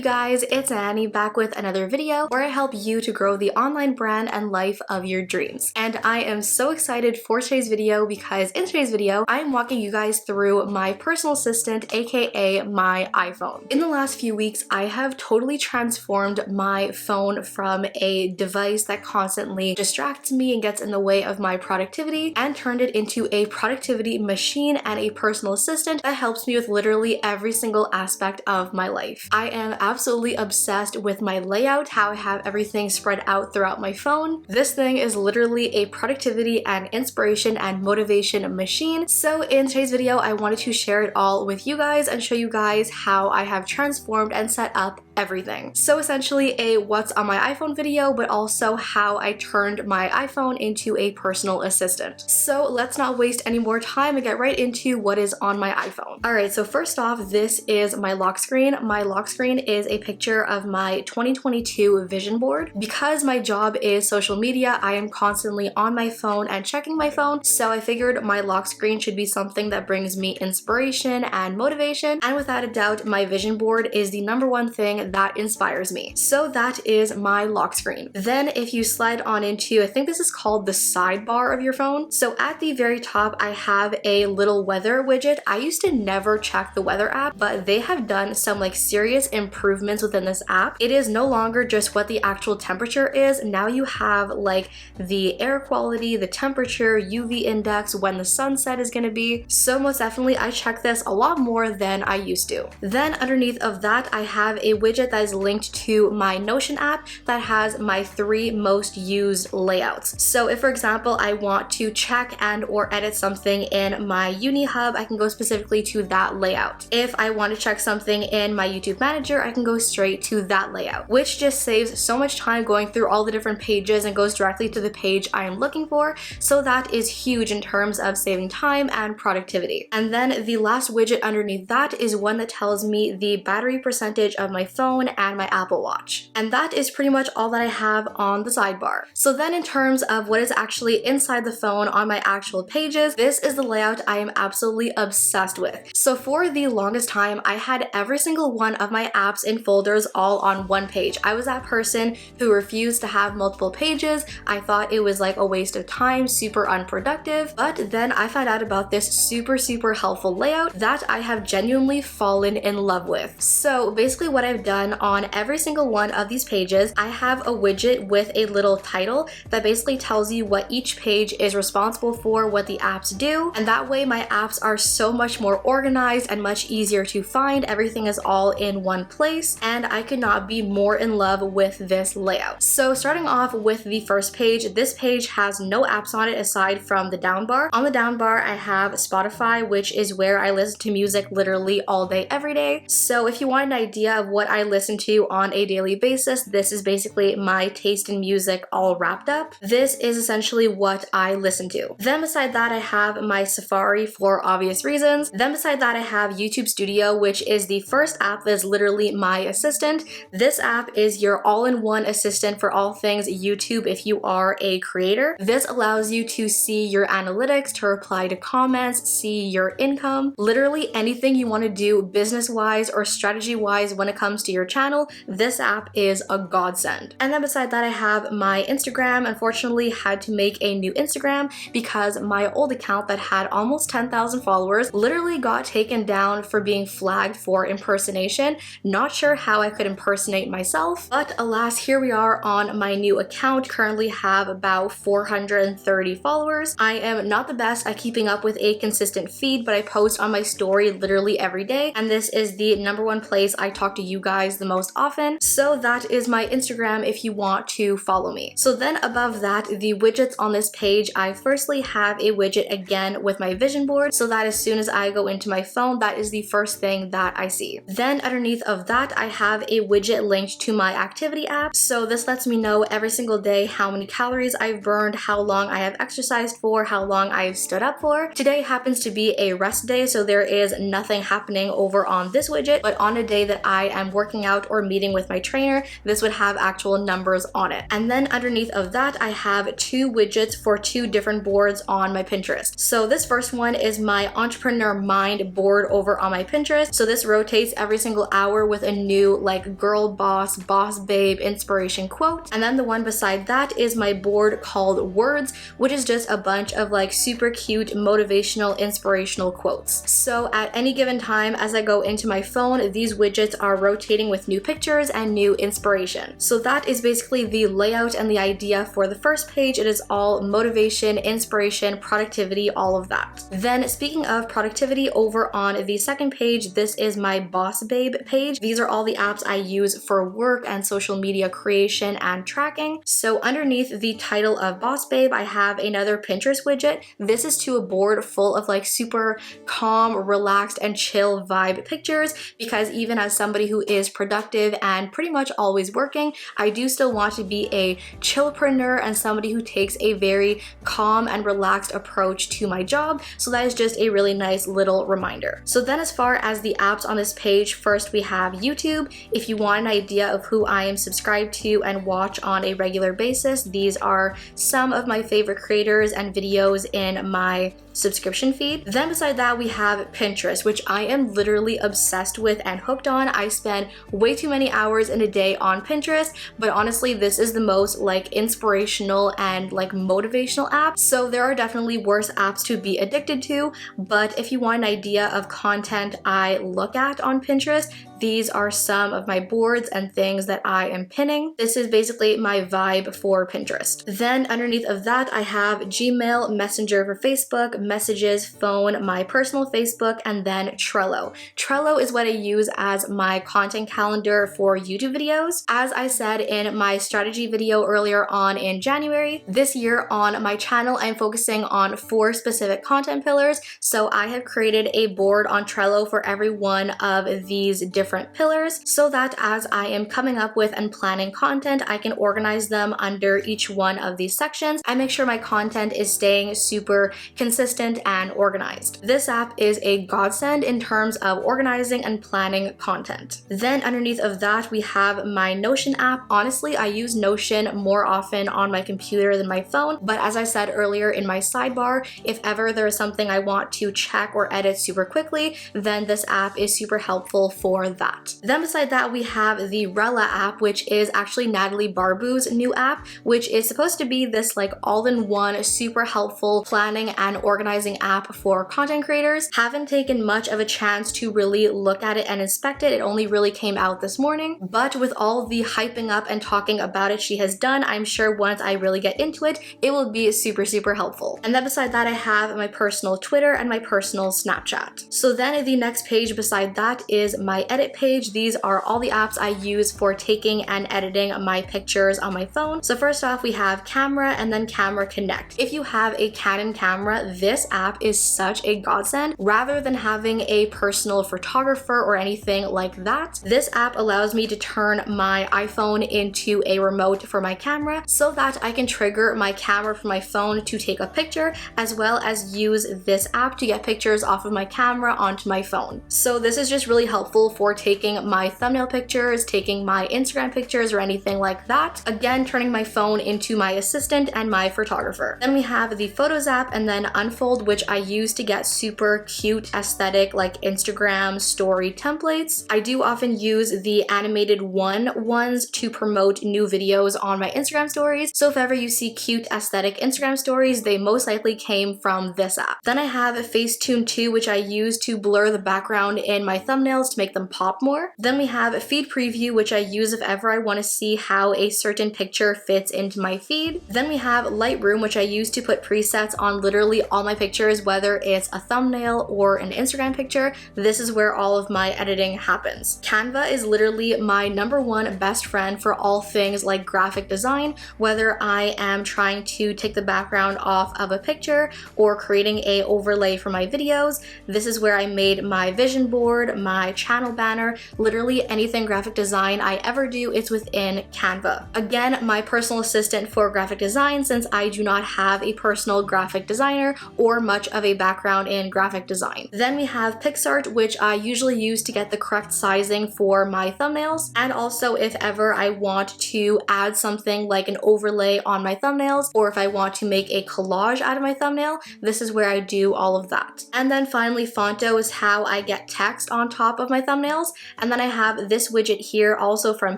you guys? It's Annie back with another video where I help you to grow the online brand and life of your dreams. And I am so excited for today's video because in today's video, I'm walking you guys through my personal assistant, aka my iPhone. In the last few weeks, I have totally transformed my phone from a device that constantly distracts me and gets in the way of my productivity and turned it into a productivity machine and a personal assistant that helps me with literally every single aspect of my life. I am absolutely obsessed with my layout, how I have everything spread out throughout my phone. This thing is literally a productivity and inspiration and motivation machine. So in today's video, I wanted to share it all with you guys and show you guys how I have transformed and set up everything. So essentially a what's on my iPhone video, but also how I turned my iPhone into a personal assistant. So let's not waste any more time and get right into what is on my iPhone. Alright, so first off, this is my lock screen. My lock screen is a picture of my 2022 vision board. Because my job is social media, I am constantly on my phone and checking my phone, so I figured my lock screen should be something that brings me inspiration and motivation, and without a doubt, my vision board is the #1 thing that inspires me. So that is my lock screen. Then if you slide on into, I think this is called the sidebar of your phone. So at the very top, I have a little weather widget. I used to never check the weather app, but they have done some like serious improvements within this app. It is no longer just what the actual temperature is. Now you have like the air quality, the temperature, UV index, when the sunset is going to be. So most definitely I check this a lot more than I used to. Then underneath of that, I have a widget that is linked to my Notion app that has my 3 most used layouts. So if for example I want to check and or edit something in my Uni Hub, I can go specifically to that layout. If I want to check something in my YouTube Manager, I can go straight to that layout, which just saves so much time going through all the different pages and goes directly to the page I am looking for. So that is huge in terms of saving time and productivity. And then the last widget underneath that is one that tells me the battery percentage of my phone and my Apple Watch. And that is pretty much all that I have on the sidebar. So then in terms of what is actually inside the phone on my actual pages, this is the layout I am absolutely obsessed with. So for the longest time, I had every single one of my apps in folders all on one page. I was that person who refused to have multiple pages. I thought it was like a waste of time, super unproductive. But then I found out about this super helpful layout that I have genuinely fallen in love with. So basically what I've done on every single one of these pages, I have a widget with a little title that basically tells you what each page is responsible for, what the apps do, and that way my apps are so much more organized and much easier to find. Everything is all in one place, and I could not be more in love with this layout. So starting off with the first page, this page has no apps on it aside from the down bar. On the down bar, I have Spotify, which is where I listen to music literally all day, every day. So if you want an idea of what I listen to on a daily basis, this is basically my taste in music all wrapped up. This is essentially what I listen to. Then beside that, I have my Safari for obvious reasons. Then beside that, I have YouTube Studio, which is the first app that is literally my assistant. This app is your all-in-one assistant for all things YouTube if you are a creator. This allows you to see your analytics, to reply to comments, see your income, literally anything you want to do business-wise or strategy-wise when it comes to your channel. This app is a godsend. And then beside that, I have my Instagram. Unfortunately, had to make a new Instagram because my old account that had almost 10,000 followers literally got taken down for being flagged for impersonation. Not sure how I could impersonate myself, but alas, here we are on my new account. Currently have about 430 followers. I am not the best at keeping up with a consistent feed, but I post on my story literally every day, and this is the #1 place I talk to you guys the most often. So that is my Instagram if you want to follow me. So then above that, the widgets on this page, I firstly have a widget again with my vision board, so that as soon as I go into my phone, that is the first thing that I see. Then underneath of that, I have a widget linked to my activity app. So this lets me know every single day how many calories I've burned, how long I have exercised for, how long I've stood up for. Today happens to be a rest day, so there is nothing happening over on this widget, but on a day that I am working working out or meeting with my trainer, this would have actual numbers on it. And then underneath of that, I have 2 widgets for 2 different boards on my Pinterest. So this first one is my entrepreneur mind board over on my Pinterest. So this rotates every single hour with a new like girl boss, boss babe inspiration quote. And then the one beside that is my board called words, which is just a bunch of like super cute motivational inspirational quotes. So at any given time as I go into my phone, these widgets are rotating with new pictures and new inspiration. So that is basically the layout and the idea for the first page. It is all motivation, inspiration, productivity, all of that. Then speaking of productivity, over on the second page, this is my boss babe page. These are all the apps I use for work and social media creation and tracking. So underneath the title of boss babe, I have another Pinterest widget. This is to a board full of like super calm, relaxed, and chill vibe pictures, because even as somebody who is productive and pretty much always working, I do still want to be a chillpreneur and somebody who takes a very calm and relaxed approach to my job. So that is just a really nice little reminder. So then as far as the apps on this page, first we have YouTube. If you want an idea of who I am subscribed to and watch on a regular basis, these are some of my favorite creators and videos in my subscription feed. Then beside that we have Pinterest, which I am literally obsessed with and hooked on. I spend way too many hours in a day on Pinterest, but honestly this is the most like inspirational and like motivational app. So there are definitely worse apps to be addicted to, but if you want an idea of content I look at on Pinterest, these are some of my boards and things that I am pinning. This is basically my vibe for Pinterest. Then underneath of that, I have Gmail, Messenger for Facebook, Messages, Phone, my personal Facebook, and then Trello. Trello is what I use as my content calendar for YouTube videos. As I said in my strategy video earlier on in January, this year on my channel, I'm focusing on 4 specific content pillars. So I have created a board on Trello for every one of these different pillars so that as I am coming up with and planning content, I can organize them under each one of these sections and make sure my content is staying super consistent and organized. This app is a godsend in terms of organizing and planning content. Then underneath of that, we have my Notion app. Honestly, I use Notion more often on my computer than my phone, but as I said earlier in my sidebar, if ever there is something I want to check or edit super quickly, then this app is super helpful for that. Then beside that, we have the Rella app, which is actually Natalie Barbu's new app, which is supposed to be this like all-in-one super helpful planning and organizing app for content creators. Haven't taken much of a chance to really look at it and inspect it. It only really came out this morning, but with all the hyping up and talking about it she has done, I'm sure once I really get into it, it will be super, super helpful. And then beside that, I have my personal Twitter and my personal Snapchat. So then the next page beside that is my edit page. These are all the apps I use for taking and editing my pictures on my phone. So first off, we have Camera and then Camera Connect. If you have a Canon camera, this app is such a godsend. Rather than having a personal photographer or anything like that, this app allows me to turn my iPhone into a remote for my camera so that I can trigger my camera from my phone to take a picture, as well as use this app to get pictures off of my camera onto my phone. So this is just really helpful for taking my thumbnail pictures, taking my Instagram pictures, or anything like that. Again, turning my phone into my assistant and my photographer. Then we have the Photos app and then Unfold, which I use to get super cute aesthetic like Instagram story templates. I do often use the animated ones to promote new videos on my Instagram stories. So if ever you see cute aesthetic Instagram stories, they most likely came from this app. Then I have Facetune 2, which I use to blur the background in my thumbnails to make them pop more. Then we have Feed Preview, which I use if ever I want to see how a certain picture fits into my feed. Then we have Lightroom, which I use to put presets on literally all my pictures, whether it's a thumbnail or an Instagram picture. This is where all of my editing happens. Canva is literally my #1 best friend for all things like graphic design, whether I am trying to take the background off of a picture or creating a overlay for my videos. This is where I made my vision board, my channel banner, banner, literally anything graphic design I ever do, it's within Canva. Again, my personal assistant for graphic design, since I do not have a personal graphic designer or much of a background in graphic design. Then we have PixArt, which I usually use to get the correct sizing for my thumbnails, and also if ever I want to add something like an overlay on my thumbnails, or if I want to make a collage out of my thumbnail, this is where I do all of that. And then finally, Fonto is how I get text on top of my thumbnails. And then I have this widget here also from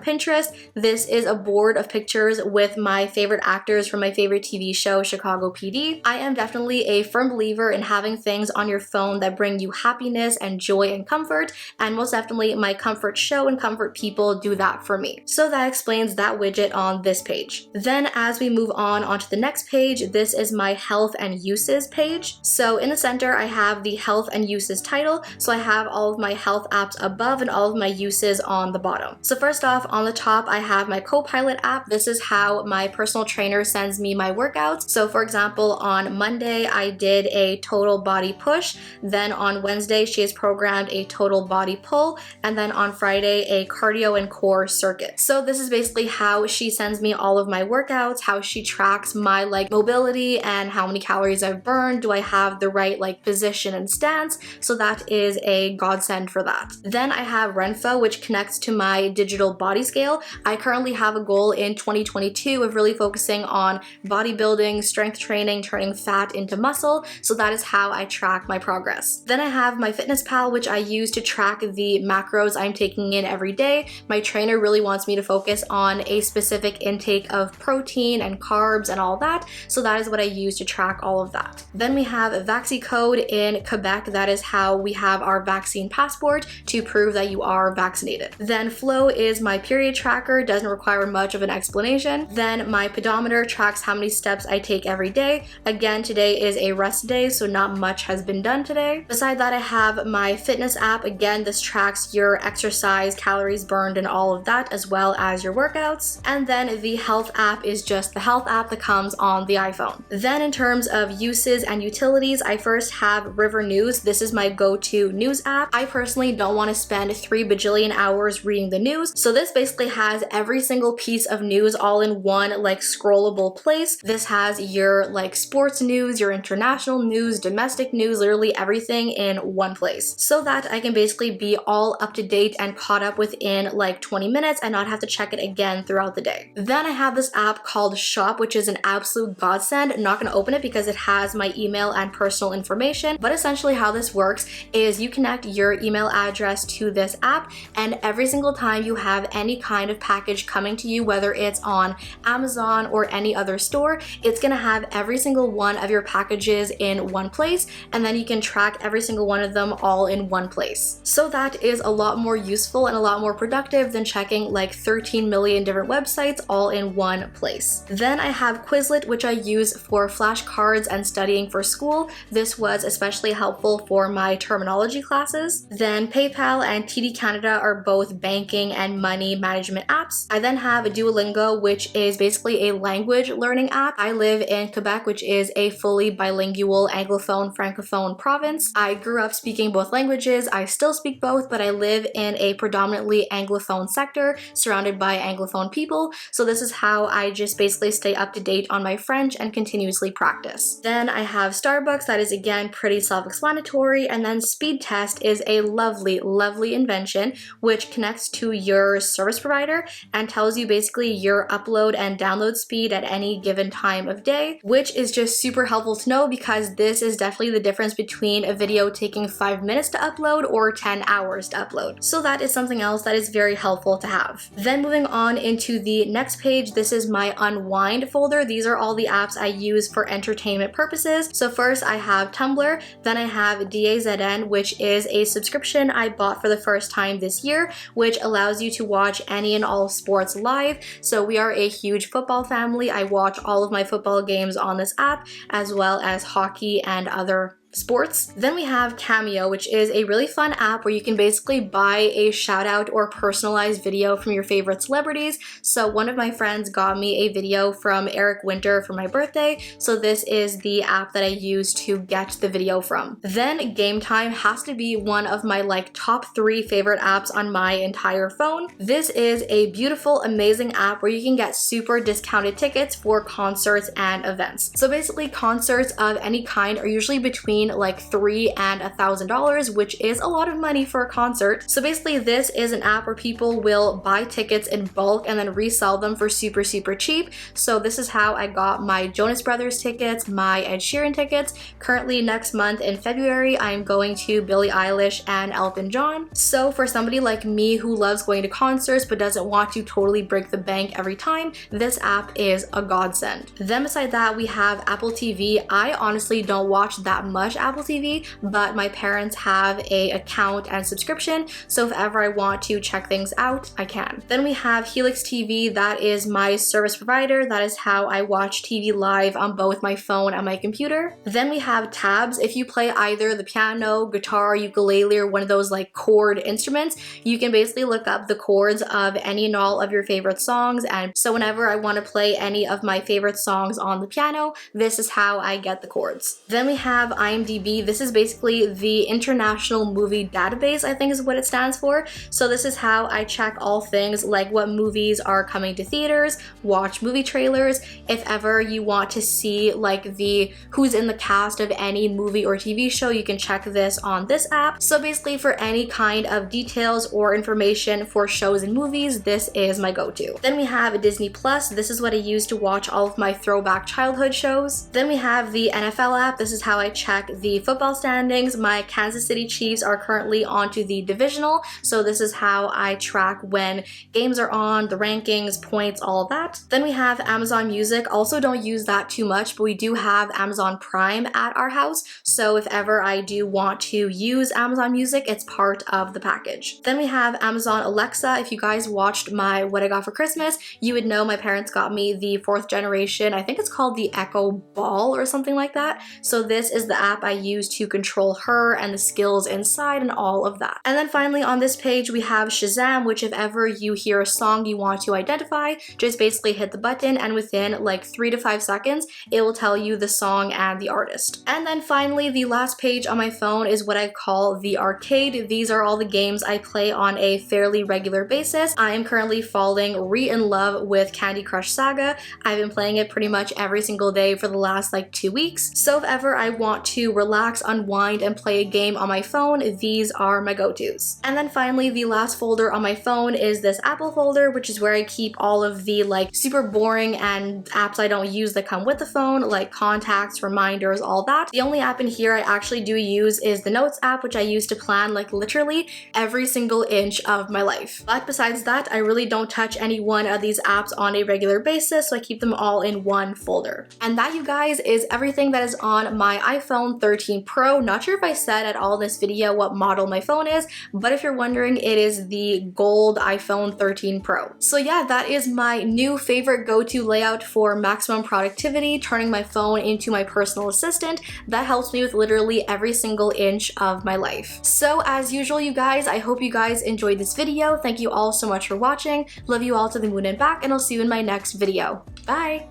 Pinterest. This is a board of pictures with my favorite actors from my favorite TV show, Chicago PD. I am definitely a firm believer in having things on your phone that bring you happiness and joy and comfort, and most definitely my comfort show and comfort people do that for me. So that explains that widget on this page. Then as we move on onto the next page, this is my health and uses page. So in the center, I have the health and uses title. So I have all of my health apps above and all of my uses on the bottom. So first off, on the top, I have my Copilot app. This is how my personal trainer sends me my workouts. So for example, on Monday, I did a total body push. Then on Wednesday, she has programmed a total body pull. And then on Friday, a cardio and core circuit. So this is basically how she sends me all of my workouts, how she tracks my mobility and how many calories I've burned. Do I have the right position and stance? So that is a godsend for that. Then I have Renpho, which connects to my digital body scale. I currently have a goal in 2022 of really focusing on bodybuilding, strength training, turning fat into muscle. So that is how I track my progress. Then I have my MyFitnessPal, which I use to track the macros I'm taking in every day. My trainer really wants me to focus on a specific intake of protein and carbs and all that. So that is what I use to track all of that. Then we have VaxiCode in Quebec. That is how we have our vaccine passport to prove that you are vaccinated. Then Flow is my period tracker, doesn't require much of an explanation. Then my pedometer tracks how many steps I take every day. Again, today is a rest day, so not much has been done today. Beside that, I have my fitness app. Again, this tracks your exercise, calories burned, and all of that, as well as your workouts. And then the health app is just the health app that comes on the iPhone. Then in terms of uses and utilities, I first have River News. This is my go-to news app. I personally don't want to spend 3 bajillion hours reading the news, so this basically has every single piece of news all in one scrollable place. This has your sports news, your international news, domestic news, literally everything in one place, so that I can basically be all up to date and caught up within 20 minutes and not have to check it again throughout the day. Then I have this app called Shop, which is an absolute godsend. I'm not going to open it because it has my email and personal information, but essentially how this works is you connect your email address to this app, and every single time you have any kind of package coming to you, whether it's on Amazon or any other store, it's going to have every single one of your packages in one place, and then you can track every single one of them all in one place. So that is a lot more useful and a lot more productive than checking 13 million different websites all in one place. Then I have Quizlet, which I use for flashcards and studying for school. This was especially helpful for my terminology classes. Then PayPal and TD Canada are both banking and money management apps. I then have Duolingo, which is basically a language learning app. I live in Quebec, which is a fully bilingual Anglophone Francophone province. I grew up speaking both languages. I still speak both, but I live in a predominantly Anglophone sector surrounded by Anglophone people. So this is how I just basically stay up to date on my French and continuously practice. Then I have Starbucks, that is again pretty self-explanatory. And then Speed Test is a lovely, lovely invention which connects to your service provider and tells you basically your upload and download speed at any given time of day, which is just super helpful to know because this is definitely the difference between a video taking 5 minutes to upload or 10 hours to upload. So that is something else that is very helpful to have. Then moving on into the next page, this is my Unwind folder. These are all the apps I use for entertainment purposes. So first I have Tumblr, then I have DAZN, which is a subscription I bought for the first time this year, which allows you to watch any and all sports live. So we are a huge football family. I watch all of my football games on this app, as well as hockey and other sports. Then we have Cameo, which is a really fun app where you can basically buy a shout out or personalized video from your favorite celebrities. So one of my friends got me a video from Eric Winter for my birthday, so this is the app that I use to get the video from. Then Game Time has to be one of my like top 3 favorite apps on my entire phone. This is a beautiful, amazing app where you can get super discounted tickets for concerts and events. So basically concerts of any kind are usually between like $3,000 and $1,000, which is a lot of money for a concert. So basically this is an app where people will buy tickets in bulk and then resell them for super cheap. So this is how I got my Jonas Brothers tickets, my Ed Sheeran tickets. Currently next month in February, I'm going to Billie Eilish and Elton John. So for somebody like me who loves going to concerts but doesn't want to totally break the bank every time, this app is a godsend. Then beside that, we have Apple TV. I honestly don't watch that much Apple TV, but my parents have a account and subscription, so if ever I want to check things out, I can. Then we have Helix TV. That is my service provider. That is how I watch TV live on both my phone and my computer. Then we have Tabs. If you play either the piano, guitar, ukulele, or one of those like chord instruments, you can basically look up the chords of any and all of your favorite songs, and so whenever I want to play any of my favorite songs on the piano, this is how I get the chords. Then we have IMDb. This is basically the International Movie Database, I think is what it stands for. So this is how I check all things like what movies are coming to theaters, watch movie trailers. If ever you want to see like the who's in the cast of any movie or TV show, you can check this on this app. So basically for any kind of details or information for shows and movies, this is my go-to. Then we have Disney Plus. This is what I use to watch all of my throwback childhood shows. Then we have the NFL app. This is how I check the football standings. My Kansas City Chiefs are currently onto the divisional, so this is how I track when games are on, the rankings, points, all of that. Then we have Amazon Music. Also don't use that too much, but we do have Amazon Prime at our house, so if ever I do want to use Amazon Music, it's part of the package. Then we have Amazon Alexa. If you guys watched my What I Got for Christmas, you would know my parents got me the 4th generation, I think it's called the Echo Ball or something like that. So this is the app I use to control her and the skills inside and all of that. And then finally on this page we have Shazam, which if ever you hear a song you want to identify, just basically hit the button and within like 3 to 5 seconds it will tell you the song and the artist. And then finally the last page on my phone is what I call the arcade. These are all the games I play on a fairly regular basis. I am currently falling in love with Candy Crush Saga. I've been playing it pretty much every single day for the last like 2 weeks. So if ever I want to relax, unwind, and play a game on my phone, these are my go-tos. And then finally, the last folder on my phone is this Apple folder, which is where I keep all of the like super boring and apps I don't use that come with the phone, like contacts, reminders, all that. The only app in here I actually do use is the Notes app, which I use to plan like literally every single inch of my life. But besides that, I really don't touch any one of these apps on a regular basis, so I keep them all in one folder. And that, you guys, is everything that is on my iPhone 13 Pro. Not sure if I said at all in this video what model my phone is, but if you're wondering, it is the gold iPhone 13 Pro. So yeah, that is my new favorite go-to layout for maximum productivity, turning my phone into my personal assistant that helps me with literally every single inch of my life. So as usual, you guys, I hope you guys enjoyed this video. Thank you all so much for watching. Love you all to the moon and back, and I'll see you in my next video. Bye!